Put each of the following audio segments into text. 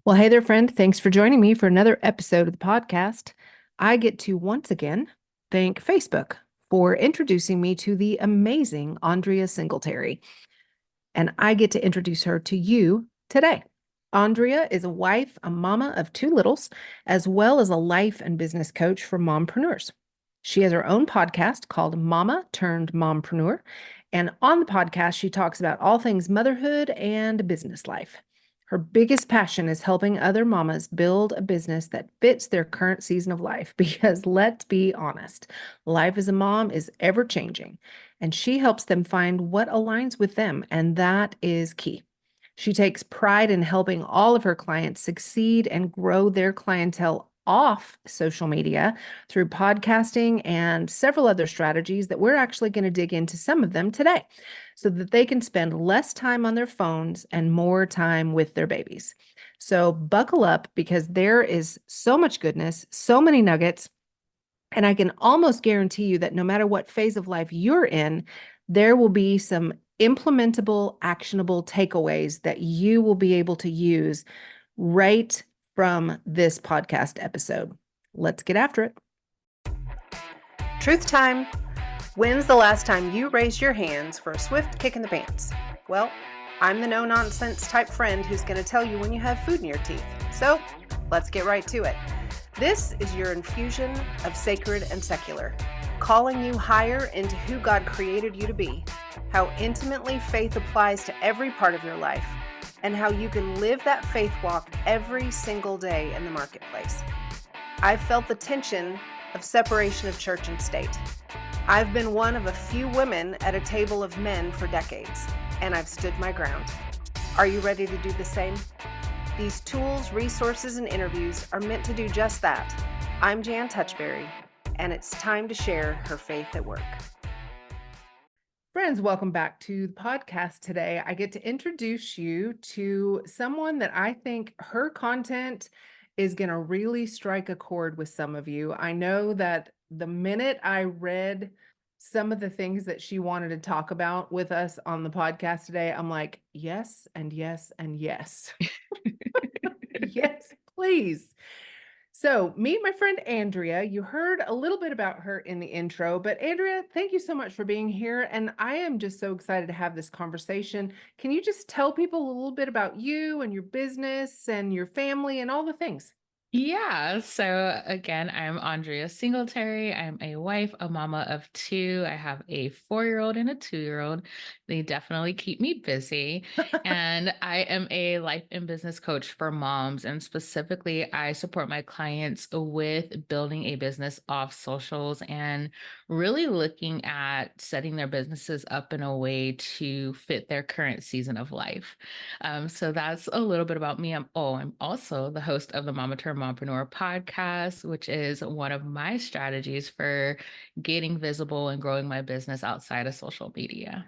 Well, hey there, friend. Thanks for joining me for another episode of the podcast. I get to once again thank Facebook for introducing me to the amazing Andrea Singletary, and I get to introduce her to you today. Andrea is a wife, a mama of two littles, as well as a life and business coach for mompreneurs. She has her own podcast called Mama Turned Mompreneur, and on the podcast, she talks about all things motherhood and business life. Her biggest passion is helping other mamas build a business that fits their current season of life because let's be honest, life as a mom is ever changing, and she helps them find what aligns with them, and that is key. She takes pride in helping all of her clients succeed and grow their clientele off social media through podcasting and several other strategies that we're actually going to dig into some of them today so that they can spend less time on their phones and more time with their babies. So buckle up because there is so much goodness, so many nuggets, and I can almost guarantee you that no matter what phase of life you're in, there will be some implementable, actionable takeaways that you will be able to use right from this podcast episode. Let's get after it. Truth time. When's the last time you raised your hands for a swift kick in the pants? Well, I'm the no-nonsense type friend who's going to tell you when you have food in your teeth. So let's get right to it. This is your infusion of sacred and secular, calling you higher into who God created you to be, how intimately faith applies to every part of your life, and how you can live that faith walk every single day in the marketplace. I've felt the tension of separation of church and state. I've been one of a few women at a table of men for decades, and I've stood my ground. Are you ready to do the same? These tools, resources, and interviews are meant to do just that. I'm Jan Touchberry, and it's time to share her faith at work. Friends, welcome back to the podcast today. I get to introduce you to someone that I think her content is going to really strike a chord with some of you. I know that the minute I read some of the things that she wanted to talk about with us on the podcast today, I'm like, yes, and yes, and yes. Yes, please. So, meet my friend Andrea. You heard a little bit about her in the intro, but Andrea, thank you so much for being here. And I am just so excited to have this conversation. Can you just tell people a little bit about you and your business and your family and all the things? Yeah. So again, I'm Andrea Singletary. I'm a wife, a mama of two. I have a 4-year-old and a 2-year-old. They definitely keep me busy. And I am a life and business coach for moms. And specifically, I support my clients with building a business off socials and really looking at setting their businesses up in a way to fit their current season of life. So that's a little bit about me. I'm also the host of the Mama Turn Mompreneur podcast, which is one of my strategies for getting visible and growing my business outside of social media.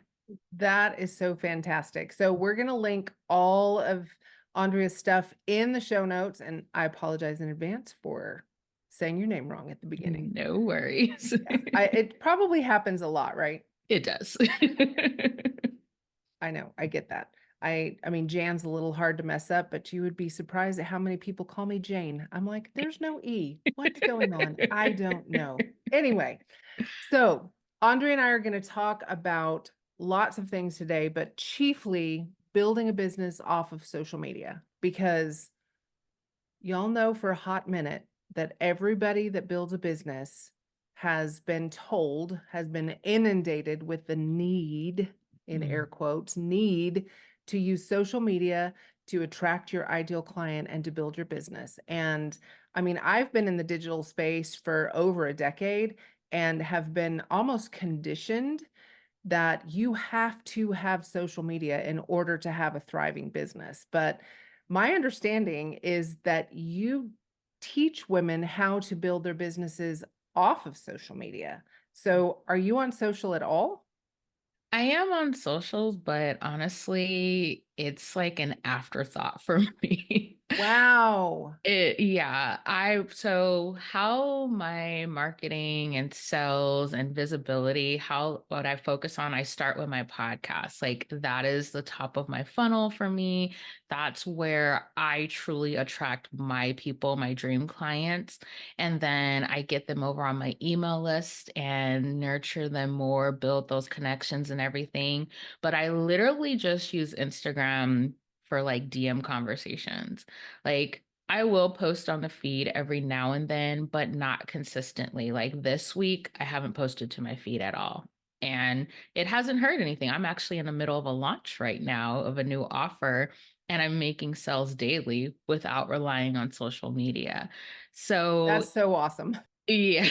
That is so fantastic. So, we're going to link all of Andrea's stuff in the show notes. And I apologize in advance for saying your name wrong at the beginning. No worries. Yeah, it probably happens a lot, right? It does. I know, I get that. I mean, Jan's a little hard to mess up, but you would be surprised at how many people call me Jane. I'm like, there's no E. What's going on? I don't know. Anyway, so Andre and I are going to talk about lots of things today, but chiefly building a business off of social media because y'all know for a hot minute that everybody that builds a business has been told, has been inundated with the need, in air quotes, need to use social media to attract your ideal client and to build your business. And I mean, I've been in the digital space for over a decade and have been almost conditioned that you have to have social media in order to have a thriving business. But my understanding is that you teach women how to build their businesses off of social media. So, are you on social at all? I am on socials, but honestly, it's like an afterthought for me. Wow. Yeah, so how my marketing and sales and visibility, how what I focus on, I start with my podcast. Like that is the top of my funnel for me. That's where I truly attract my people, my dream clients. And then I get them over on my email list and nurture them more, build those connections and everything. But I literally just use Instagram for like DM conversations. Like I will post on the feed every now and then, but not consistently. Like this week, I haven't posted to my feed at all. And it hasn't hurt anything. I'm actually in the middle of a launch right now of a new offer, and I'm making sales daily without relying on social media. So That's so awesome. yeah.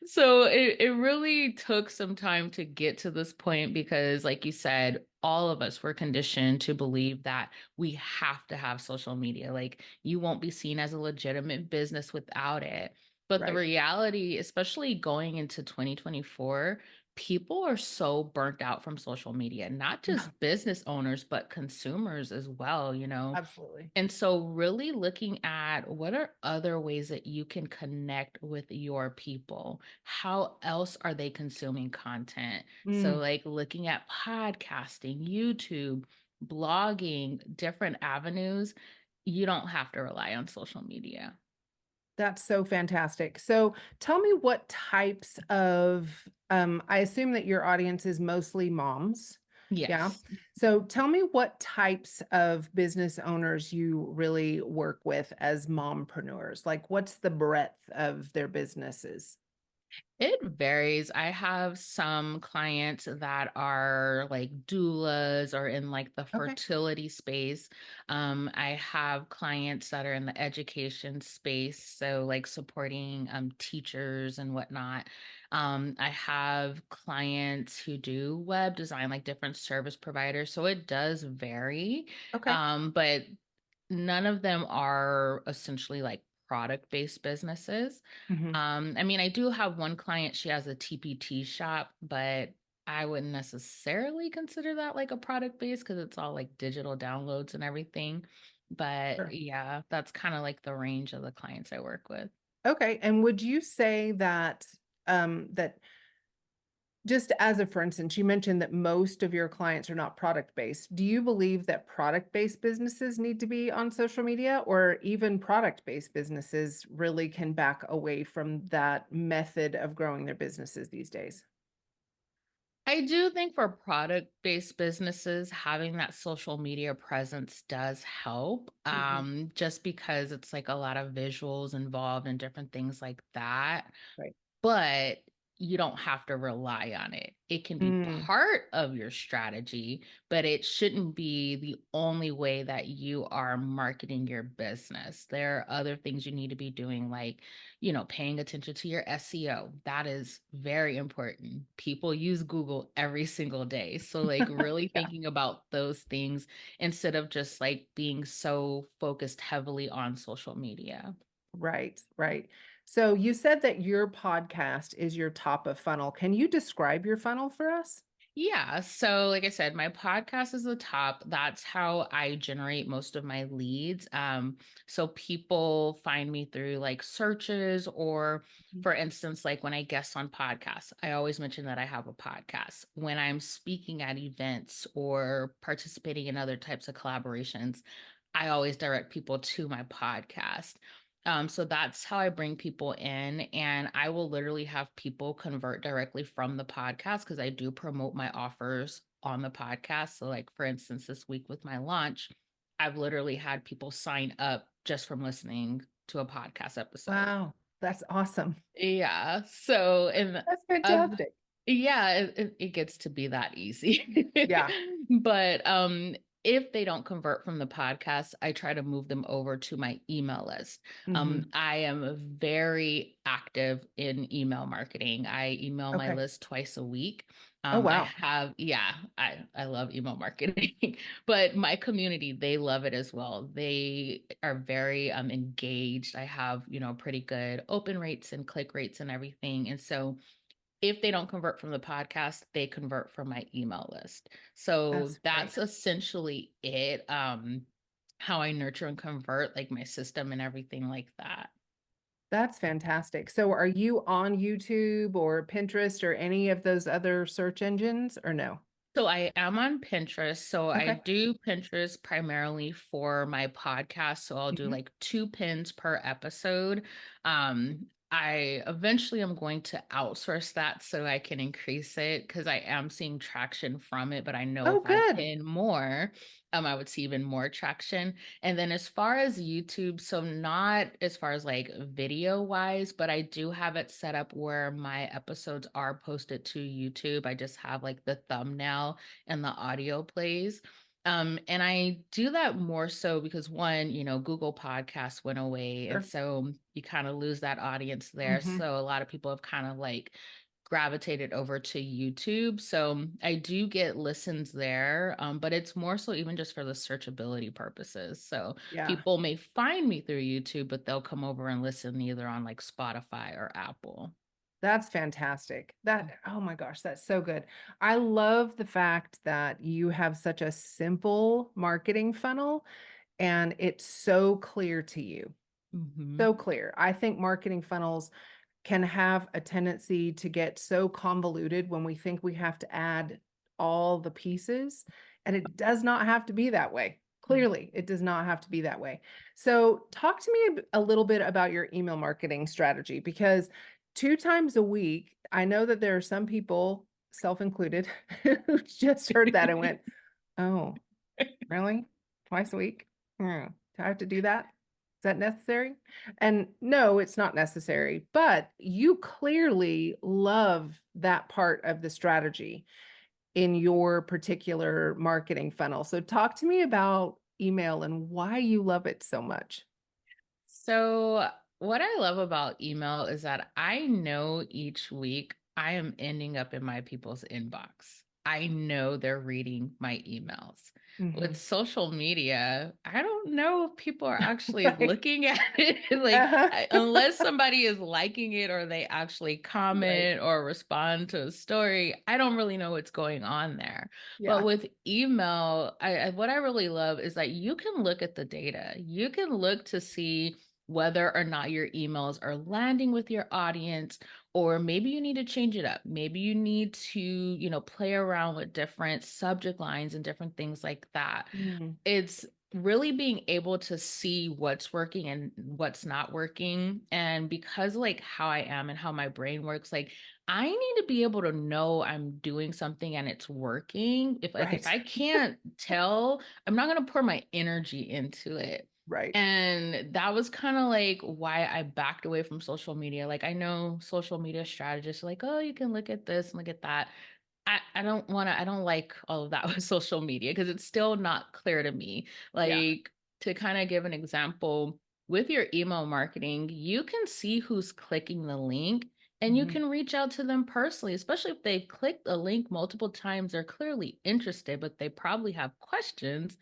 So it really took some time to get to this point because, like you said, all of us were conditioned to believe that we have to have social media. Like you won't be seen as a legitimate business without it. But the Right. reality, especially going into 2024, people are so burnt out from social media, not just business owners, but consumers as well, you know. Absolutely. And so, really looking at what are other ways that you can connect with your people? How else are they consuming content? So, Mm, like looking at podcasting, YouTube, blogging, different avenues, you don't have to rely on social media. that's so fantastic. So tell me what types of, I assume that your audience is mostly moms. Yeah. Yes. So tell me what types of business owners you really work with as mompreneurs. Like, what's the breadth of their businesses? It varies. I have some clients that are like doulas or in like the Okay. fertility space. I have clients that are in the education space, so like supporting teachers and whatnot. I have clients who do web design, like different service providers. So it does vary, Okay. but none of them are essentially like product-based businesses. Hmm. I mean, I do have one client, she has a TPT shop, but I wouldn't necessarily consider that like a product base because it's all like digital downloads and everything. But Sure. yeah, that's kind of like the range of the clients I work with. Okay. And would you say that that just as a for instance, you mentioned that most of your clients are not product based. Do you believe that product based businesses need to be on social media, or even product based businesses really can back away from that method of growing their businesses these days? I do think for product-based businesses, having that social media presence does help, Mhm. just because it's like a lot of visuals involved and different things like that. Right. But you don't have to rely on it. It can be Mm, part of your strategy, but it shouldn't be the only way that you are marketing your business. There are other things you need to be doing, like, paying attention to your SEO. That is very important. People use Google every single day. So, like, really yeah. thinking about those things instead of just like being so focused heavily on social media. Right, right. So you said that your podcast is your top of funnel. Can you describe your funnel for us? Yeah. So, like I said, my podcast is the top. That's how I generate most of my leads. So people find me through like searches, or Mhm. for instance, like when I guest on podcasts, I always mention that I have a podcast. When I'm speaking at events or participating in other types of collaborations, I always direct people to my podcast. So that's how I bring people in, and I will literally have people convert directly from the podcast because I do promote my offers on the podcast. So, like for instance, this week with my launch, I've literally had people sign up just from listening to a podcast episode. Wow, that's awesome. Yeah. So, and That's uh, fantastic. yeah, it gets to be that easy. Yeah. But if they don't convert from the podcast, I try to move them over to my email list. Hmm. I am very active in email marketing. I email my Okay. list twice a week. Oh, I wow. have, yeah, I love email marketing, but my community, they love it as well. They are very engaged. I have, pretty good open rates and click rates and everything. And so if they don't convert from the podcast, they convert from my email list. So That's that's great. essentially it. how I nurture and convert like my system and everything like that. That's fantastic. So are you on YouTube or Pinterest or any of those other search engines or no? So I am on Pinterest. So I Okay. do Pinterest primarily for my podcast. So I'll do Mhm. like 2 pins per episode. I eventually am going to outsource that so I can increase it because I am seeing traction from it. But I know Oh, if I good. pin more, I would see even more traction. And then as far as YouTube, so not as far as like video wise, but I do have it set up where my episodes are posted to YouTube. I just have like the thumbnail and the audio plays. And I do that more so because one, Google Podcasts went away. And Sure. so you kind of lose that audience there. Hmm. So a lot of people have kind of like gravitated over to YouTube. So I do get listens there, but it's more so even just for the searchability purposes. So Yeah. people may find me through YouTube, but they'll come over and listen either on like Spotify or Apple. That's fantastic. Oh my gosh, that's so good. I love the fact that you have such a simple marketing funnel and it's so clear to you. Hmm. So clear. I think marketing funnels can have a tendency to get so convoluted when we think we have to add all the pieces, and it does not have to be that way. Clearly, it does not have to be that way. So, talk to me a little bit about your email marketing strategy because 2 times a week, I know that there are some people, self included, who just heard that and went, "Oh, really? Twice a week? Hmm. Do I have to do that? Is that necessary?" And no, it's not necessary, but you clearly love that part of the strategy in your particular marketing funnel. So talk to me about email and why you love it so much. So, what I love about email is that I know each week I am ending up in my people's inbox. I know they're reading my emails. With Mhm. social media, I don't know if people are actually Right. looking at it. Like, Uh-huh. unless somebody is liking it or they actually Right. comment or respond to a story, I don't really know what's going on there. But Yeah. with email, what I really love is that you can look at the data. You can look to see whether or not your emails are landing with your audience, or maybe you need to change it up. Maybe you need to, play around with different subject lines and different things like that. Mm. It's really being able to see what's working and what's not working. And because like how I am and how my brain works, like I need to be able to know I'm doing something and it's working. If Right. I can't tell, I'm not going to pour my energy into it. Right. And that was kind of like why I backed away from social media. Like I know social media strategists are like, oh, you can look at this and look at that. I don't want to, I don't like all of that with social media because it's still not clear to me. Yeah. Like to kind of give an example, with your email marketing, you can see who's clicking the link and you Mhm. can reach out to them personally, especially if they've clicked a link multiple times. They're clearly interested, but they probably have questions,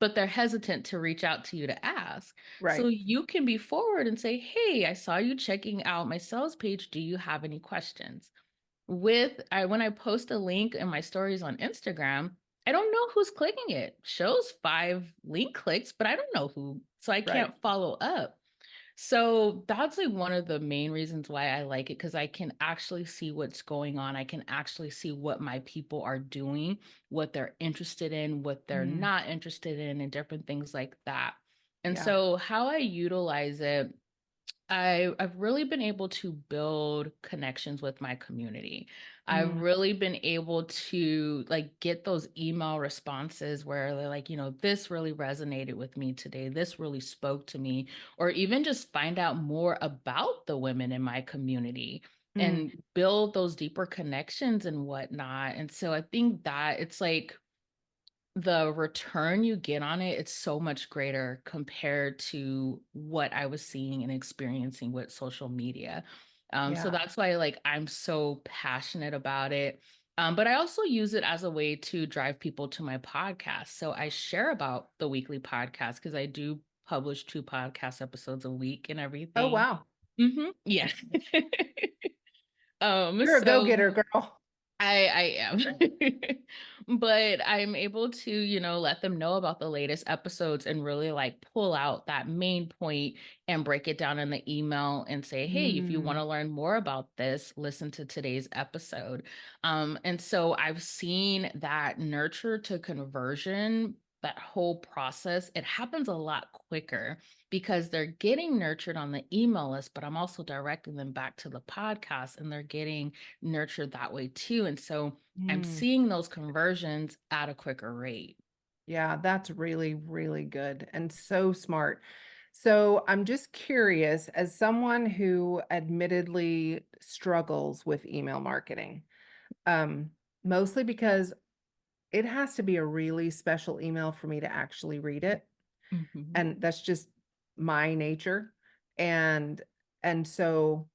but they're hesitant to reach out to you to ask. So Right. you can be forward and say, hey, I saw you checking out my sales page. Do you have any questions? When I post a link in my stories on Instagram, I don't know who's clicking it. Shows 5 link clicks, but I don't know who, so I Right. can't follow up. So that's like one of the main reasons why I like it because I can actually see what's going on. I can actually see what my people are doing, what they're interested in, what they're Mm. not interested in, and different things like that. And Yeah. so how I utilize it, I've really been able to build connections with my community. I've Mm. really been able to like get those email responses where they're like, this really resonated with me today. This really spoke to me, or even just find out more about the women in my community Mm. and build those deeper connections and whatnot. And so I think that it's like the return you get on it, it's so much greater compared to what I was seeing and experiencing with social media. So Yeah. that's why like I'm so passionate about it. But I also use it as a way to drive people to my podcast. So I share about the weekly podcast because I do publish 2 podcast episodes a week and Oh, everything. wow. Yeah. You're a So go-getter, girl. I am. But I'm able to, let them know about the latest episodes and really like pull out that main point and break it down in the email and say, hey, if you want Mm, to learn more about this, listen to today's episode. And so I've seen that nurture to conversion, that whole process, it happens a lot quicker because they're getting nurtured on the email list, but I'm also directing them back to the podcast and they're getting nurtured that way too. And so I'm mm. seeing those conversions at a quicker rate. Yeah, that's really, really good and so smart. So I'm just curious, as someone who admittedly struggles with email marketing, um, mostly because it has to be a really special email for me to actually read it. Mhm. And that's just my nature. And and so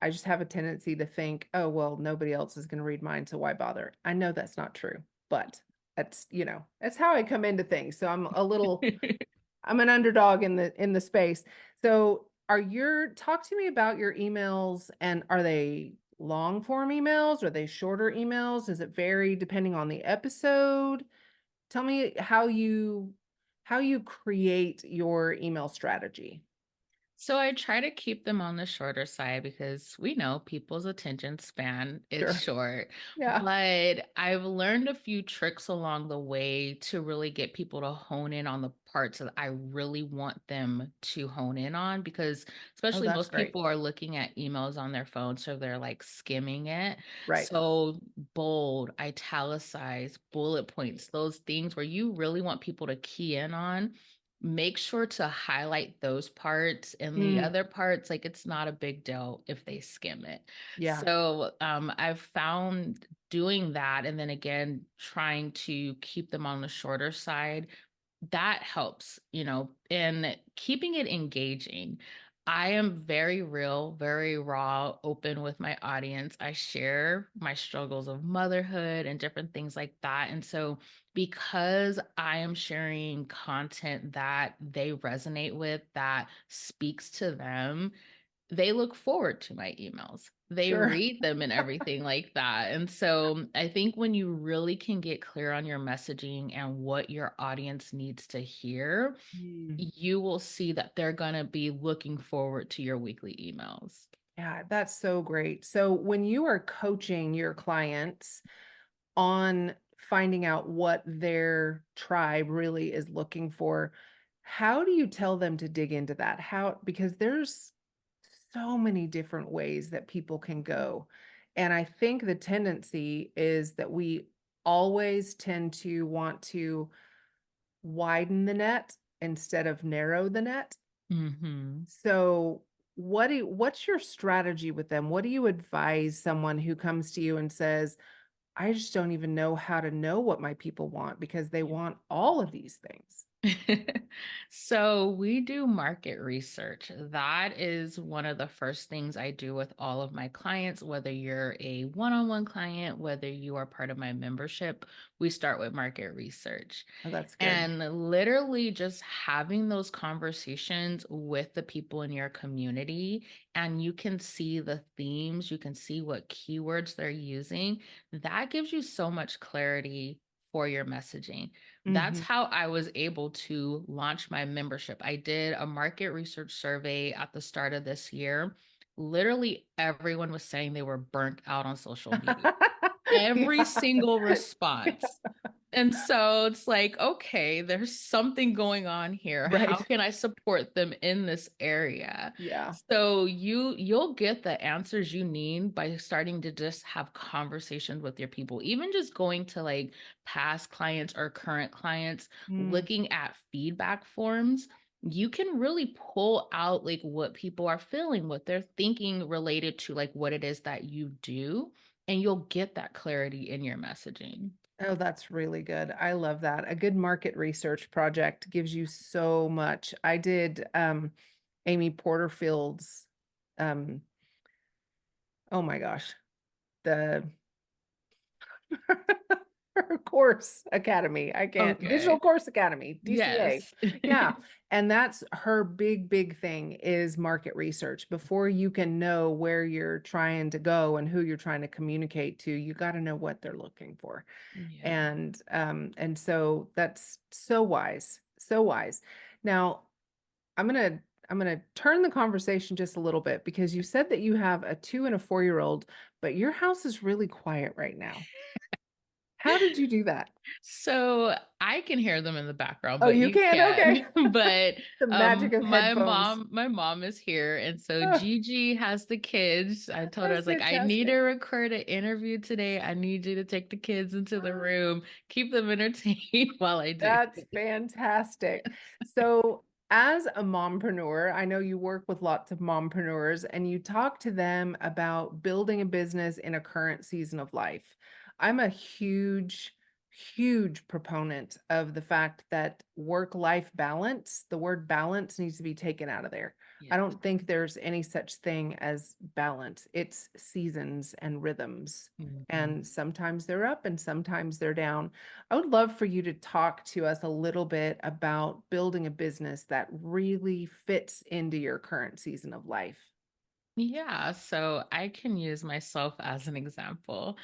I just have a tendency to think, oh, well, nobody else is going to read mine, so why bother? I know that's not true, but that's how I come into things. So I'm an underdog in the space. So talk to me about your emails, and are they long form emails? Are they shorter emails? Does it vary depending on the episode? Tell me how you create your email strategy. So I try to keep them on the shorter side because we know people's attention span is Sure. short. Yeah. But I've learned a few tricks along the way to really get people to hone in on the parts that I really want them to hone in on because Oh, especially that's most great. people are looking at emails on their phone, so they're like skimming it. Right. So bold, italicized, bullet points, those things where you really want people to key in on, make sure to highlight those parts, and the Mm, other parts, like, it's not a big deal if they skim it. yeah. So I've found doing that and then again trying to keep them on the shorter side, that helps, in keeping it engaging. I am very real, very raw, open with my audience. I share my struggles of motherhood and different things like that. And so, because I am sharing content that they resonate with, that speaks to them, they look forward to my emails. They Sure. read them and everything like that. And so I think when you really can get clear on your messaging and what your audience needs to hear, Mm. you will see that they're going to be looking forward to your weekly emails. Yeah, that's so great. So when you are coaching your clients on finding out what their tribe really is looking for, how do you tell them to dig into that? How, because there's so many different ways that people can go. And I think the tendency is that we always tend to want to widen the net instead of narrow the net. Mhm. So, what's your strategy with them? What do you advise someone who comes to you and says, "I just don't even know how to know what my people want because they want all of these things." So we do market research. That is one of the first things I do with all of my clients, whether you're a one-on-one client, whether you are part of my membership, we start with market research. Oh, that's good. And literally just having those conversations with the people in your community, and you can see the themes, you can see what keywords they're using. That gives you so much clarity for your messaging. That's Mhm. how I was able to launch my membership. I did a market research survey at the start of this year. Literally, everyone was saying they were burnt out on social media. Every Yeah. single response. And so it's like, okay, there's something going on here. How Right. can I support them in this area? Yeah. So you'll get the answers you need by starting to just have conversations with your people. Even just going to like past clients or current clients, Mm. looking at feedback forms, you can really pull out like what people are feeling, what they're thinking related to like what it is that you do, and you'll get that clarity in your messaging. Oh, that's really good. I love that. A good market research project gives you so much. I did Amy Porterfield's um oh my gosh, the Course Academy. I can't Digital Okay. Course Academy, DCA. Yes. Yeah. And that's her big thing is market research. Before you can know where you're trying to go and who you're trying to communicate to, you got to know what they're looking for. Yeah. And so that's so wise, so wise. Now, I'm gonna turn the conversation just a little bit because you said that you have a 2 and a 4-year-old, but your house is really quiet right now. How did you do that? So I can hear them in the background, Oh, but you you can? can. Okay. But The magic of my headphones. mom is here, and so Oh, Gigi has the kids. I told her, I that's was like, I need to fantastic. record an interview today. I need you to take the kids into the room, keep them entertained while I do. That's fantastic. So, as a mompreneur, I know you work with lots of mompreneurs and you talk to them about building a business in a current season of life. I'm a huge proponent of the fact that work-life balance, the word balance needs to be taken out of there. I Yes. don't think there's any such thing as balance. It's seasons and rhythms. Mhm. And sometimes they're up and sometimes they're down. I would love for you to talk to us a little bit about building a business that really fits into your current season of life. Yeah, so I can use myself as an example.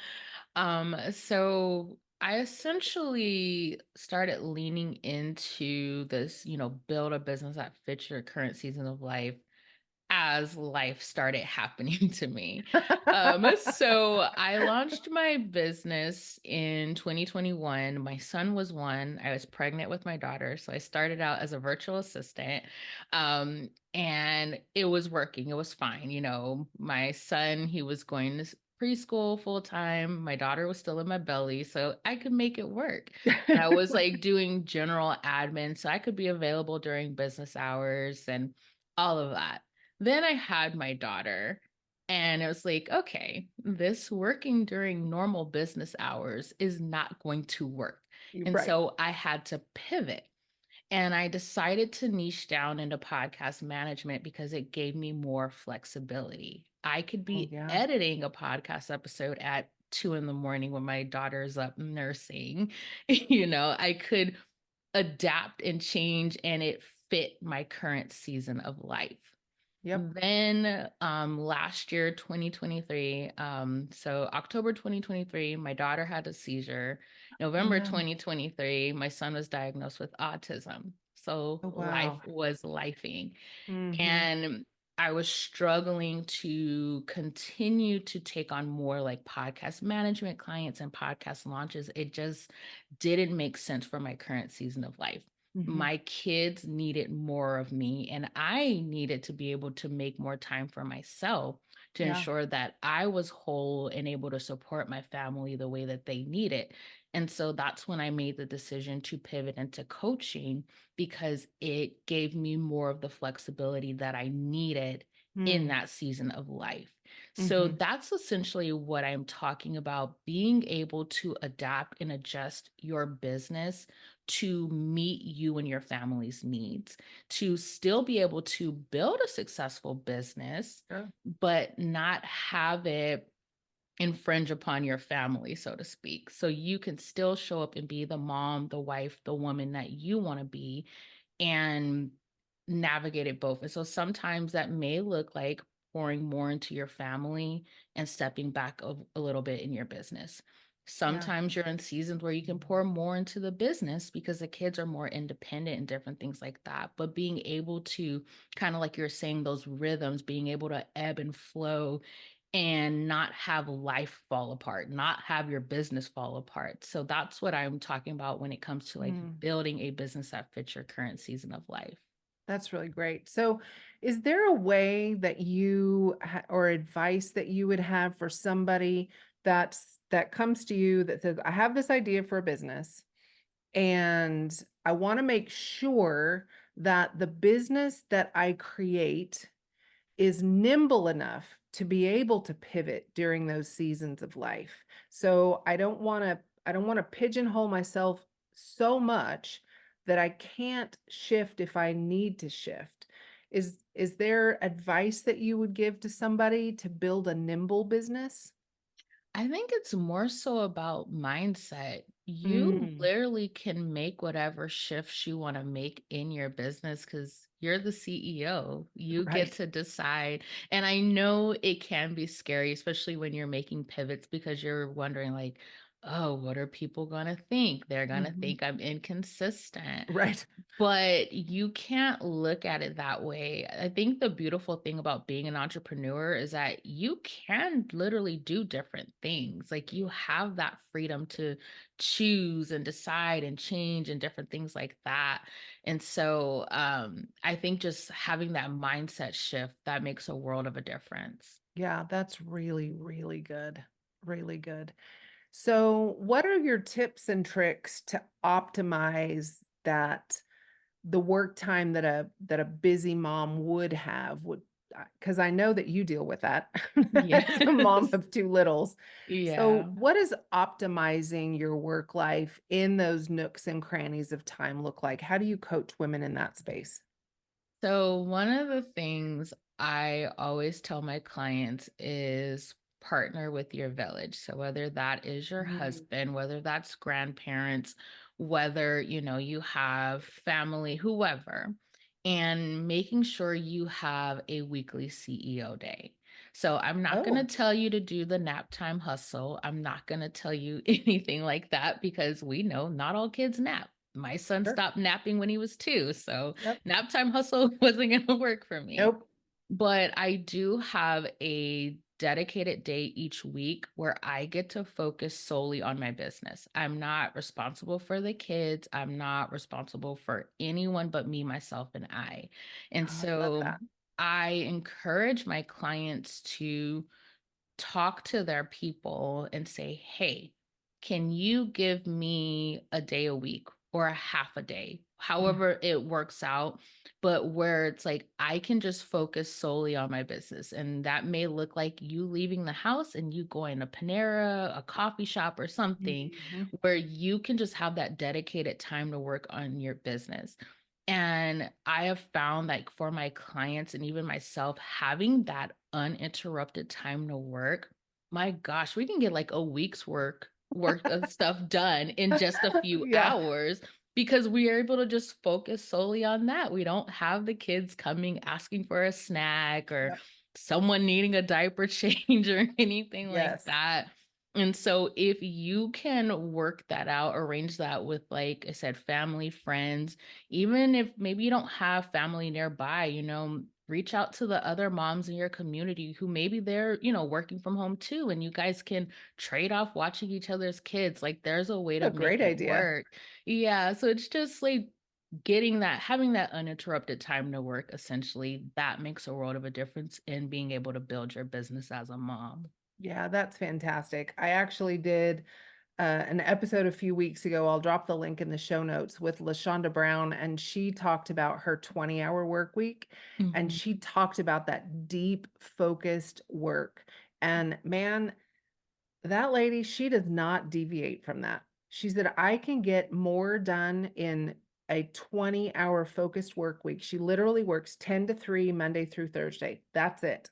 So I essentially started leaning into this, build a business that fits your current season of life as life started happening to me. So I launched my business in 2021. My son was one. I was pregnant with my daughter. So I started out as a virtual assistant. And it was working. It was fine. My son, he was going to preschool full time. My daughter was still in my belly. So I could make it work. And I was like doing general admin. So I could be available during business hours and all of that. Then I had my daughter, and it was like, okay, this working during normal business hours is not going to work. You're And right. so I had to pivot. And I decided to niche down into podcast management because it gave me more flexibility. I could Oh, be yeah. editing a podcast episode at 2 in the morning when my daughter's up nursing. I could adapt and change, and it fit my current season of life. Yep. Then last year, 2023, so October 2023, my daughter had a seizure. Oh, November no. 2023, my son was diagnosed with autism. So Oh, life wow. was lifing. Hmm. And I was struggling to continue to take on more like podcast management clients and podcast launches. It just didn't make sense for my current season of life. Hmm. My kids needed more of me, and I needed to be able to make more time for myself to Yeah. ensure that I was whole and able to support my family the way that they needed. And so that's when I made the decision to pivot into coaching because it gave me more of the flexibility that I needed in Mm. that season of life. So Hmm. that's essentially what I'm talking about, being able to adapt and adjust your business to meet you and your family's needs, to still be able to build a successful business, Sure. but not have it infringe upon your family, so to speak. So you can still show up and be the mom, the wife, the woman that you want to be and navigate it both. And so sometimes that may look like pouring more into your family and stepping back a little bit in your business. Yeah. Sometimes you're in seasons where you can pour more into the business because the kids are more independent and different things like that. But being able to kind of like you're saying, those rhythms, being able to ebb and flow and not have life fall apart, not have your business fall apart. So that's what I'm talking about when it comes to like Mm. building a business that fits your current season of life. That's really great. So, is there a way that or advice that you would have for somebody that comes to you that says, "I have this idea for a business, and I want to make sure that the business that I create is nimble enough to be able to pivot during those seasons of life. So I don't want to pigeonhole myself so much that I can't shift if I need to shift. Is there advice that you would give to somebody to build a nimble business? I think it's more so about mindset. you Mm, literally can make whatever shifts you want to make in your business because you're the CEO. You get right. to decide. And I know it can be scary, especially when you're making pivots because you're wondering, like, oh, what are people going to think? They're going to Mhm. think I'm inconsistent. Right. But you can't look at it that way. I think the beautiful thing about being an entrepreneur is that you can literally do different things. Like you have that freedom to choose and decide and change and different things like that. And so I think just having that mindset shift that makes a world of a difference. Yeah, that's really, really good. Really good. So, what are your tips and tricks to optimize that the work time that a busy mom would have would because I know that you deal with that as a mom Yes. of two littles. So, Yeah. what does optimizing your work life in those nooks and crannies of time look like? How do you coach women in that space? So, one of the things I always tell my clients is partner with your village. So, whether that is your Mm. husband, whether that's grandparents, whether, you have family, whoever, and making sure you have a weekly CEO day. So, I'm not going to Oh, tell you to do the nap time hustle. I'm not going to tell you anything like that because we know not all kids nap. My son sure. stopped napping when he was 2. So, Yep. nap time hustle wasn't gonna work for me. Nope. But I do have a dedicated day each week where I get to focus solely on my business. I'm not responsible for the kids. I'm not responsible for anyone but me, myself, and I. And Oh, I love so that. I encourage my clients to talk to their people and say, hey, can you give me a day a week or a half a day? Mm. However, it works out, but where it's like I can just focus solely on my business. And that may look like you leaving the house and you going to Panera, a coffee shop, or something Mhm. where you can just have that dedicated time to work on your business. And I have found like for my clients and even myself, having that uninterrupted time to work, my gosh, we can get like a week's work of stuff done in just a few Yeah. hours because we are able to just focus solely on that. We don't have the kids coming asking for a snack or Yep. someone needing a diaper change or anything like Yes. that. And so if you can work that out, arrange that with, like I said, family, friends, even if maybe you don't have family nearby, reach out to the other moms in your community who maybe they're, working from home too. And you guys can trade off watching each other's kids. Like there's a way to A make great it idea. work. Yeah. So it's just like having that uninterrupted time to work, essentially, that makes a world of a difference in being able to build your business as a mom. Yeah, that's fantastic. I actually did an episode a few weeks ago. I'll drop the link in the show notes with LaShonda Brown, and she talked about her 20-hour work week. And Mhm. she talked about that deep, focused work. And man, that lady, she does not deviate from that. She said, I can get more done in a 20-hour focused work week. She literally works 10 to 3 Monday through Thursday. That's it.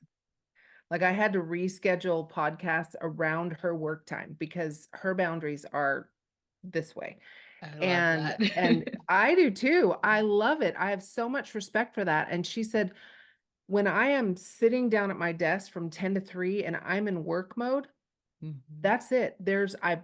Like I had to reschedule podcasts around her work time because her boundaries are this way. I love And that. and I do too. I love it. I have so much respect for that. And she said, when I am sitting down at my desk from 10 to 3 and I'm in work mode, Mhm. that's it.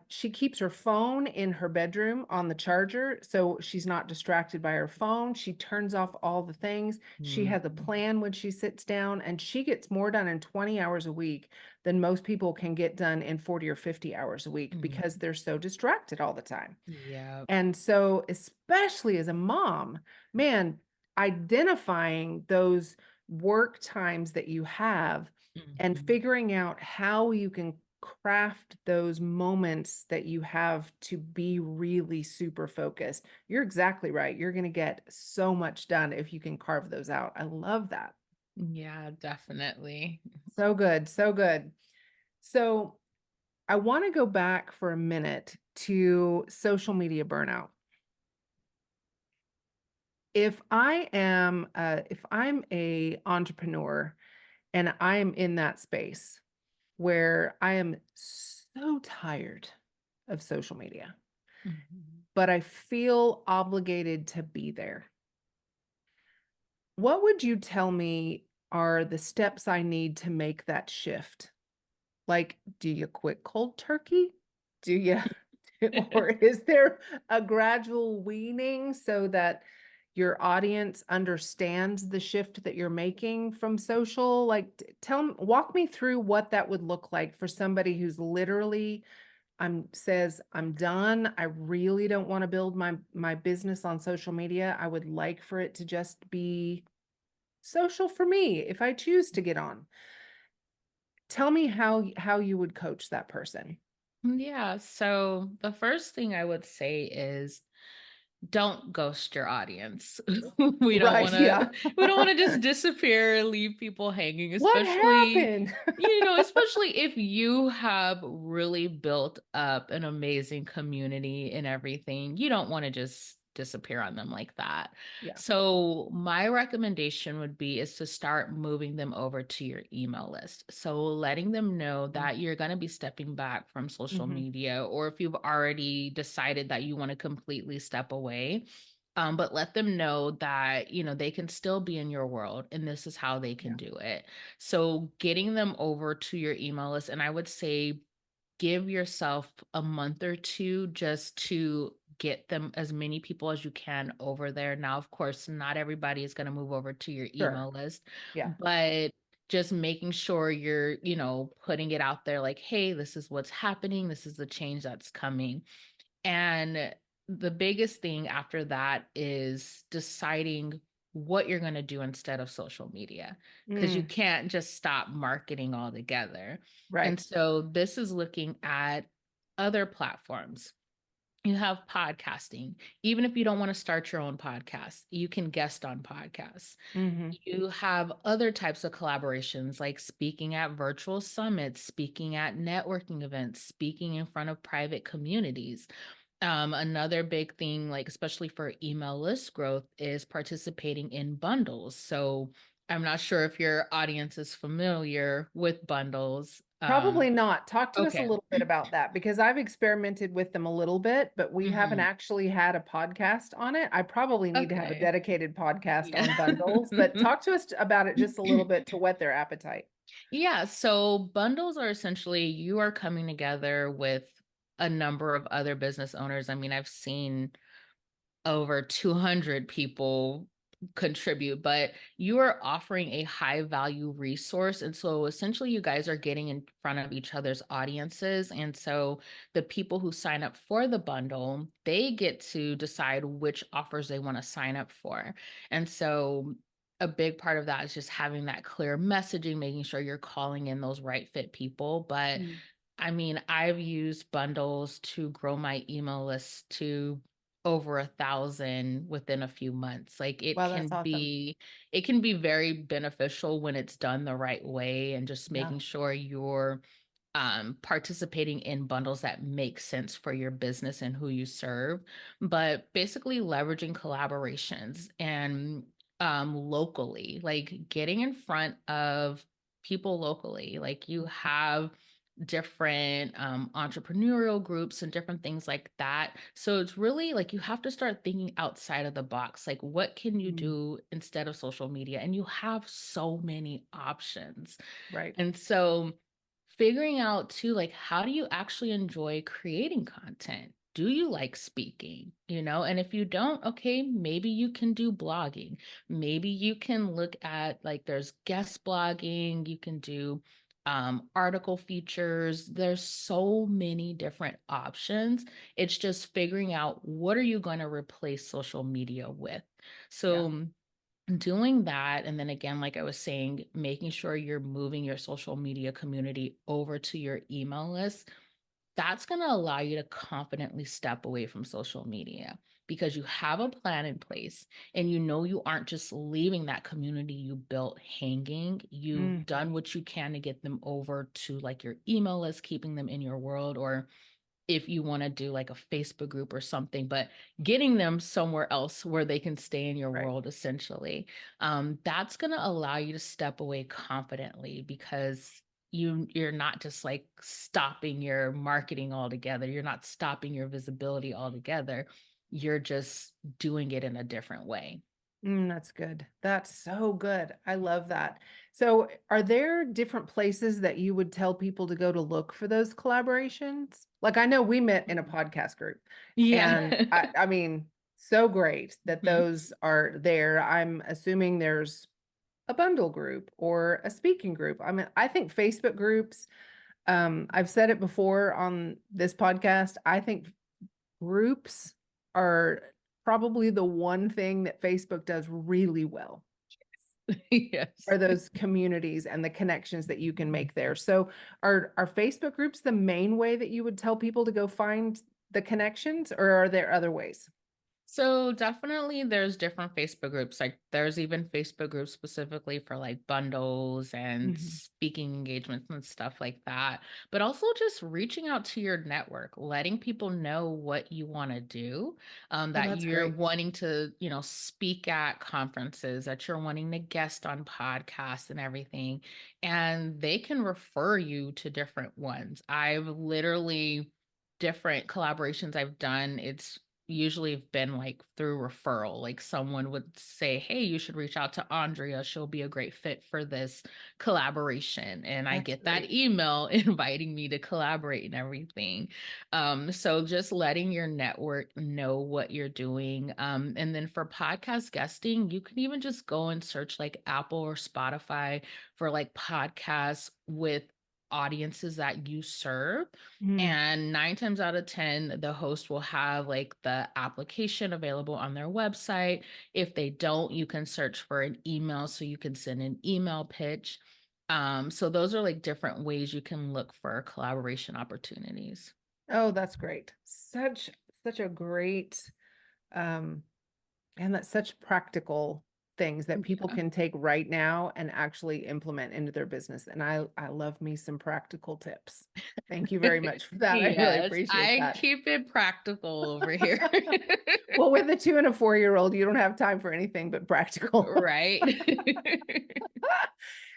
She keeps her phone in her bedroom on the charger, so she's not distracted by her phone. She turns off all the things. She has a Mhm. plan when she sits down, and she gets more done in 20 hours a week than most people can get done in 40 or 50 hours a week because Mhm. they're so distracted all the time. Yeah. And so, especially as a mom, man, identifying those work times that you have and Mhm. figuring out how you can craft those moments that you have to be really super focused. You're exactly right. You're going to get so much done if you can carve those out. I love that. Yeah, definitely. So good. So good. So, I want to go back for a minute to social media burnout. If I'm a entrepreneur and I am in that space where I am so tired of social media, Mhm. but I feel obligated to be there. What would you tell me are the steps I need to make that shift? Like, do you quit cold turkey? Do you or is there a gradual weaning so that your audience understands the shift that you're making from social? Like, walk me through what that would look like for somebody who's literally says, "I'm done. I really don't wanna build my business on social media. I would like for it to just be social for me if I choose to get on." Tell me how you would coach that person. Yeah. So the first thing I would say is don't ghost your audience. we don't Right, want to yeah. we don't want to just disappear, leave people hanging, What especially happened? especially if you have really built up an amazing community and everything. You don't want to just disappear on them like that. Yeah. So my recommendation would be is to start moving them over to your email list. So letting them know Mm, that you're going to be stepping back from social mhm, media, or if you've already decided that you want to completely step away, but let them know that they can still be in your world and this is how they can yeah, do it. So getting them over to your email list, and I would say give yourself a month or two just to get them as many people as you can over there. Now, of course, not everybody is going to move over to your sure, email list, yeah, but just making sure you're, putting it out there like, hey, this is what's happening. This is the change that's coming. And the biggest thing after that is deciding what you're going to do instead of social media, because you mm, can't just stop marketing altogether. And right, so this is looking at other platforms. You have podcasting. Even if you don't want to start your own podcast, you can guest on podcasts. mhm, You have other types of collaborations like speaking at virtual summits, speaking at networking events, speaking in front of private communities. Another big thing, like especially for email list growth, is participating in bundles. So I'm not sure if your audience is familiar with bundles. probably not. Talk to us a Okay. little bit about that because I've experimented with them a little bit, but we haven't Mhm. actually had a podcast on it. I probably need to have a Okay. dedicated podcast Yeah. on bundles, but talk to us about it just a little bit to whet their appetite. Yeah. So bundles are essentially you are coming together with a number of other business owners. I mean, I've seen over 200 people contribute, but you are offering a high value resource. And so essentially, you guys are getting in front of each other's audiences. And so the people who sign up for the bundle, they get to decide which offers they want to sign up for. And so a big part of that is just having that clear messaging, making sure you're calling in those right fit people. But Mm. I mean, I've used bundles to grow my email list to over 1,000 within a few months. Like Wow, that's awesome. it can be very beneficial when it's done the right way, and just Yeah. making sure you're participating in bundles that make sense for your business and who you serve, but basically leveraging collaborations and locally, like getting in front of people locally. Like you have different entrepreneurial groups and different things like that. So it's really like you have to start thinking outside of the box. Like, what can you Mm, do instead of social media? And you have so many options. right. And so figuring out too, like, how do you actually enjoy creating content? Do you like speaking? And if you don't, okay, maybe you can do blogging. Maybe you can look at like there's guest blogging, you can do article features. There's so many different options. It's just figuring out what are you going to replace social media with. Yeah. So doing that, and then again, like I was saying, making sure you're moving your social media community over to your email list, that's going to allow you to confidently step away from social media because you have a plan in place and you aren't just leaving that community you built hanging. You've Mhm. done what you can to get them over to like your email list, keeping them in your world, or if you want to do like a Facebook group or something, but getting them somewhere else where they can stay in your Right. world essentially. That's going to allow you to step away confidently because you're not just like stopping your marketing altogether. You're not stopping your visibility altogether. You're just doing it in a different way. That's good. That's so good. I love that. So, are there different places that you would tell people to go to look for those collaborations? Like, I know we met in a podcast group, Yeah. and I mean, so great that Mhm. those are there. I'm assuming there's a bundle group or a speaking group. I mean, I think Facebook groups, I've said it before on this podcast. I think groups are probably the one thing that Facebook does really well, Yes. are those communities and the connections that you can make there. So are Facebook groups the main way that you would tell people to go find the connections, or are there other ways? So definitely there's different Facebook groups. Like there's even Facebook groups specifically for like bundles and Mhm. speaking engagements and stuff like that. But also just reaching out to your network, letting people know what you want to do, Oh, that that's you're great. wanting to, speak at conferences, that you're wanting to guest on podcasts and everything. And they can refer you to different ones. I've literally different collaborations I've done. It's usually have been like through referral. Like someone would say, "Hey, you should reach out to Andrea. She'll be a great fit for this collaboration." And I That's get that great. email inviting me to collaborate and everything. So just letting your network know what you're doing. And then for podcast guesting, you can even just go and search like Apple or Spotify for like podcasts with audiences that you serve, Mm. and 9 times out of 10, the host will have like the application available on their website. If they don't, you can search for an email so you can send an email pitch. So those are like different ways you can look for collaboration opportunities. Oh, that's great. Such a great um and that's such practical things that people Yeah. can take right now and actually implement into their business. And I love me some practical tips. Thank you very much for that. I really Yes, appreciate I that. keep it practical over here. Well, with a 2 and a 4-year-old, you don't have time for anything but practical. Right?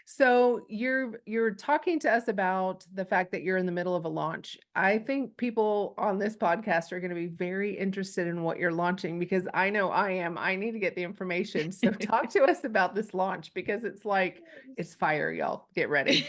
So you're talking to us about the fact that you're in the middle of a launch. I think people on this podcast are going to be very interested in what you're launching, because I know I am. I need to get the information. So talk to us about this launch, because it's like it's fire, y'all. Get ready.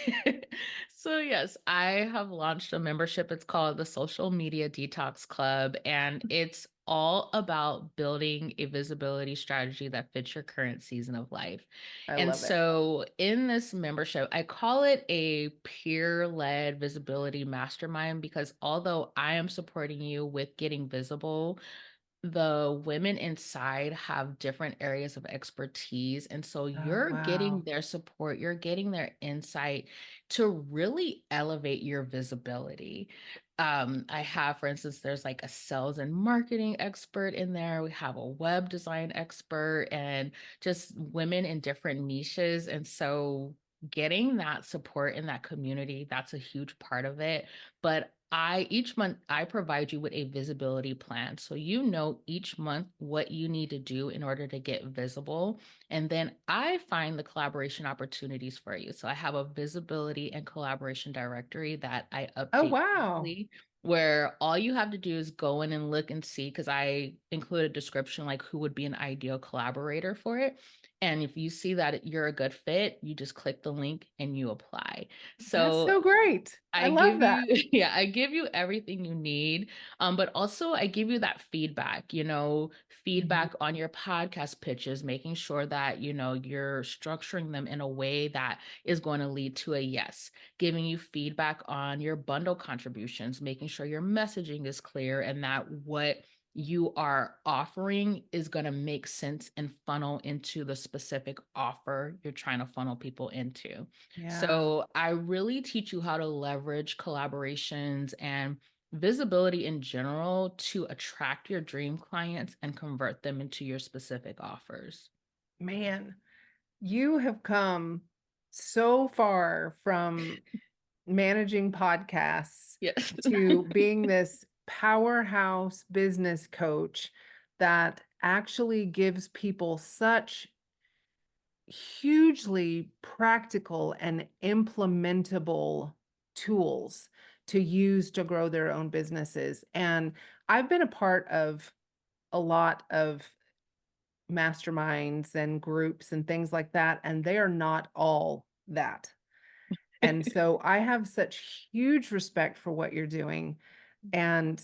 So yes, I have launched a membership. It's called the Social Media Detox Club, and it's all about building a visibility strategy that fits your current season of life. I And love it. so in this membership, I call it a peer-led visibility mastermind because although I am supporting you with getting visible, the women inside have different areas of expertise. And so Oh, you're getting wow. their support, you're getting their insight to really elevate your visibility. I have, for instance, there's like a sales and marketing expert in there. We have a web design expert and just women in different niches. And so getting that support in that community, that's a huge part of it. But each month I provide you with a visibility plan. So you know each month what you need to do in order to get visible. And then I find the collaboration opportunities for you. So I have a visibility and collaboration directory that I Oh, update wow. weekly, where all you have to do is go in and look and see, because I include a description like who would be an ideal collaborator for it. And if you see that you're a good fit, you just click the link and you apply. That's So so great. I I love give that. you yeah, I give you everything you need. But also I give you that feedback, Mhm. feedback on your podcast pitches, making sure that, you're structuring them in a way that is going to lead to a yes, giving you feedback on your bundle contributions, making sure your messaging is clear and that what you are offering is going to make sense and funnel into the specific offer you're trying to funnel people into. Yeah. So I really teach you how to leverage collaborations and visibility in general to attract your dream clients and convert them into your specific offers. Man, you have come so far from managing podcasts Yes. to being this powerhouse business coach that actually gives people such hugely practical and implementable tools to use to grow their own businesses. And I've been a part of a lot of masterminds and groups and things like that, and they are not all that. And so I have such huge respect for what you're doing. And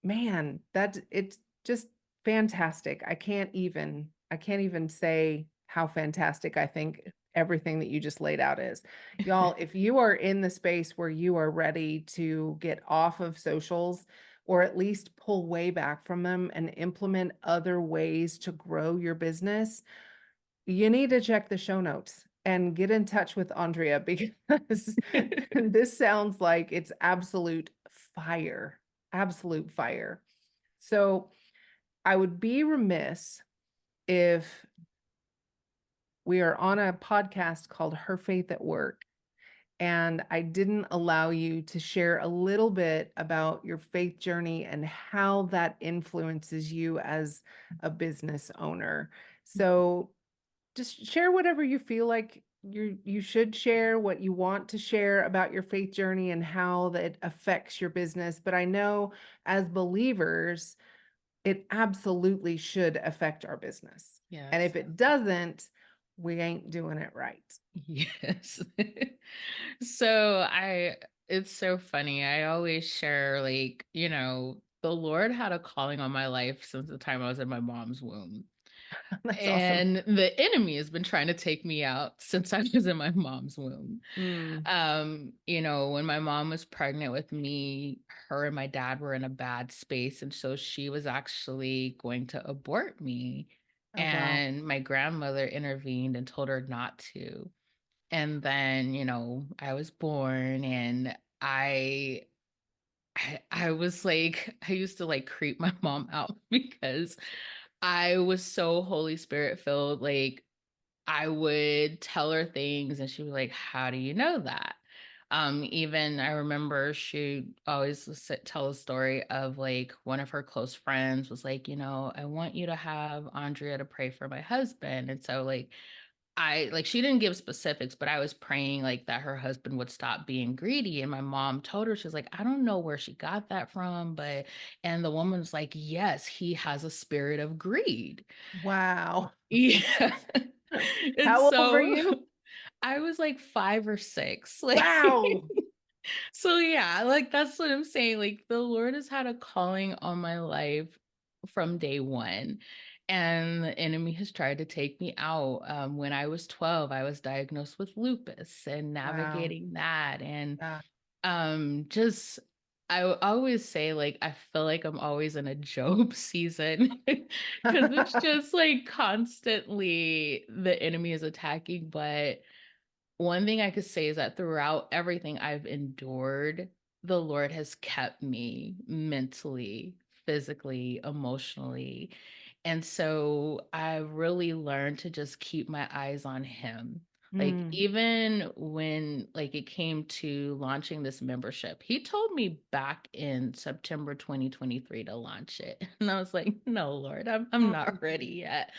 man, that it's just fantastic. I can't even say how fantastic I think everything that you just laid out is. Y'all, if you are in the space where you are ready to get off of socials or at least pull way back from them and implement other ways to grow your business, you need to check the show notes and get in touch with Andrea because this sounds like it's absolute fire, absolute fire. So I would be remiss if we are on a podcast called Her Faith at Work and I didn't allow you to share a little bit about your faith journey and how that influences you as a business owner. So just share whatever you feel like you should share, what you want to share about your faith journey and how that affects your business. But I know as believers, it absolutely should affect our business. And Yes. if it doesn't, we ain't doing it right. Yes. So it's so funny. I always share, like, the Lord had a calling on my life since the time I was in my mom's womb. That's awesome. And the enemy has been trying to take me out since I was in my mom's womb. Mm. When my mom was pregnant with me, her and my dad were in a bad space. And so she was actually going to abort me. Oh, wow. And my grandmother intervened and told her not to. And then, I was born and I was like, I used to like creep my mom out because I was so Holy Spirit filled. Like, I would tell her things and she was like, how do you know that? Even I remember she always tell a story of like one of her close friends was like, I want you to have Andrea to pray for my husband. And so like I like she didn't give specifics, but I was praying like that her husband would stop being greedy. And my mom told her, she was like, I don't know where she got that from, but and the woman was like, yes, he has a spirit of greed. Wow. Yeah. And How old were so you? I was like 5 or 6. Like Wow. so yeah, like that's what I'm saying. Like the Lord has had a calling on my life from day one. And the enemy has tried to take me out. When I was 12, I was diagnosed with lupus and Wow. navigating that. And Yeah. just I always say like I feel like I'm always in a Job season because it's just like constantly the enemy is attacking. But one thing I could say is that throughout everything I've endured, the Lord has kept me mentally, physically, emotionally. And so I really learned to just keep my eyes on him. Like Mm. even when like it came to launching this membership, he told me back in September 2023 to launch it. And I was like, "No, Lord, I'm not ready Mm. yet."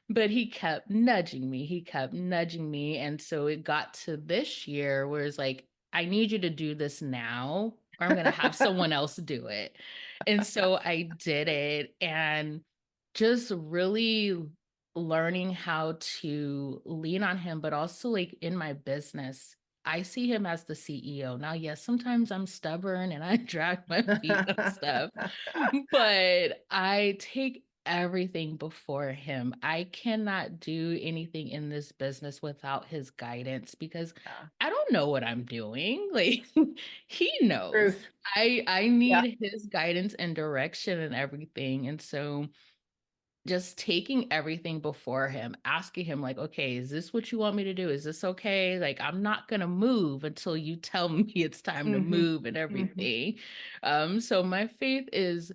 But he kept nudging me. He kept nudging me. And so it got to this year where it's like, I need you to do this now, or I'm going to have someone else do it. And so I did it. And just really learning how to lean on him, but also like in my business, I see him as the CEO. Now, yes, sometimes I'm stubborn and I drag my feet on stuff, but I take everything before him. I cannot do anything in this business without his guidance because Yeah. I don't know what I'm doing. Like he knows. Truth. I Yeah. need his guidance and direction and everything. And so just taking everything before him, asking him like, okay, is this what you want me to do? Is this okay? Like, I'm not going to move until you tell me it's time to Mhm. move and Mhm. everything. So my faith is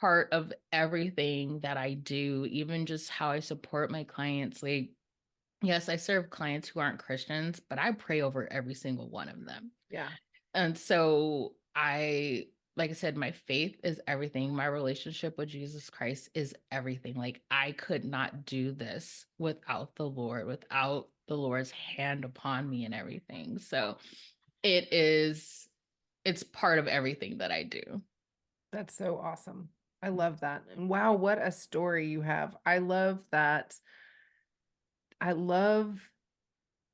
part of everything that I do, even just how I support my clients. Like, yes, I serve clients who aren't Christians, but I pray over every single one of them. Yeah. And so like I said, my faith is everything. My relationship with Jesus Christ is everything. Like I could not do this without the Lord, without the Lord's hand upon me and everything. So it's part of everything that I do. That's so awesome. I love that. And wow, what a story you have. I love that. I love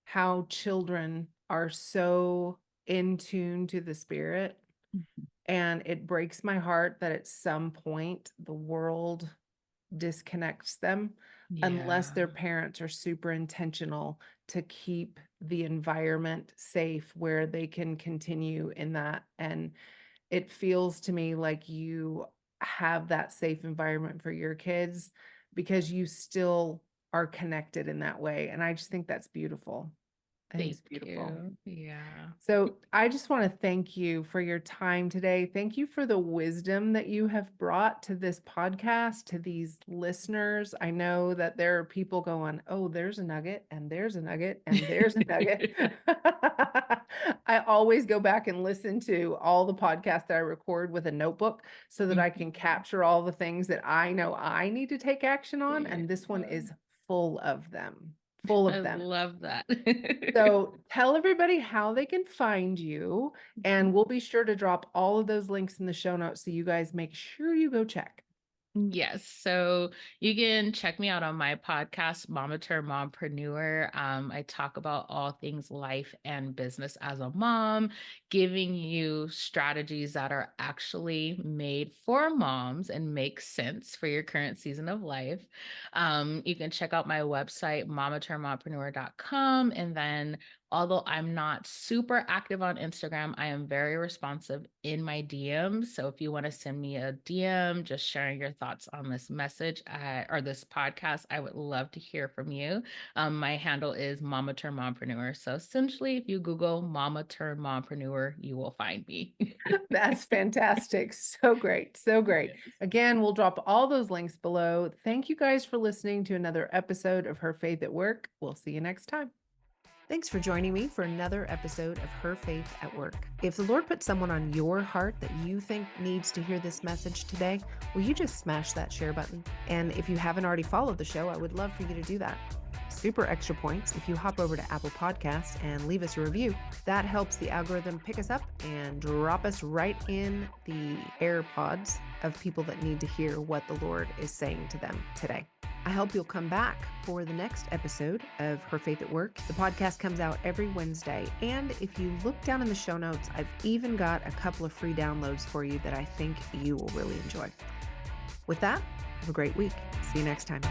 how children are so in tune to the spirit. Mhm. And it breaks my heart that at some point the world disconnects them unless Yeah, their parents are super intentional to keep the environment safe where they can continue in that. And it feels to me like you have that safe environment for your kids because you still are connected in that way. And I just think that's beautiful. I think it's thank beautiful. you. Yeah. So I just want to thank you for your time today. Thank you for the wisdom that you have brought to this podcast, to these listeners. I know that there are people going, oh, there's a nugget, and there's a nugget, and there's a nugget. I always go back and listen to all the podcasts that I record with a notebook so that I can Mhm. capture all the things that I know I need to take action on. Yeah. And this one is full of them, full I of them. love that. So tell everybody how they can find you, and we'll be sure to drop all of those links in the show notes so you guys make sure you go check. Yes. So you can check me out on my podcast, Mama Turn Mompreneur. I talk about all things life and business as a mom, giving you strategies that are actually made for moms and make sense for your current season of life. You can check out my website, mamaturnmompreneur.com. And then although I'm not super active on Instagram, I am very responsive in my DMs. So if you want to send me a DM, just sharing your thoughts on this message or this podcast, I would love to hear from you. My handle is Mama Turn Mompreneur. So essentially, if you Google Mama Turn Mompreneur, you will find me. That's fantastic. So great. So great. Yes. Again, we'll drop all those links below. Thank you guys for listening to another episode of Her Faith at Work. We'll see you next time. Thanks for joining me for another episode of Her Faith at Work. If the Lord put someone on your heart that you think needs to hear this message today, will you just smash that share button? And if you haven't already followed the show, I would love for you to do that. Super extra points if you hop over to Apple Podcasts and leave us a review. That helps the algorithm pick us up and drop us right in the AirPods of people that need to hear what the Lord is saying to them today. I hope you'll come back for the next episode of Her Faith at Work. The podcast comes out every Wednesday. And if you look down in the show notes, I've even got a couple of free downloads for you that I think you will really enjoy. With that, have a great week. See you next time.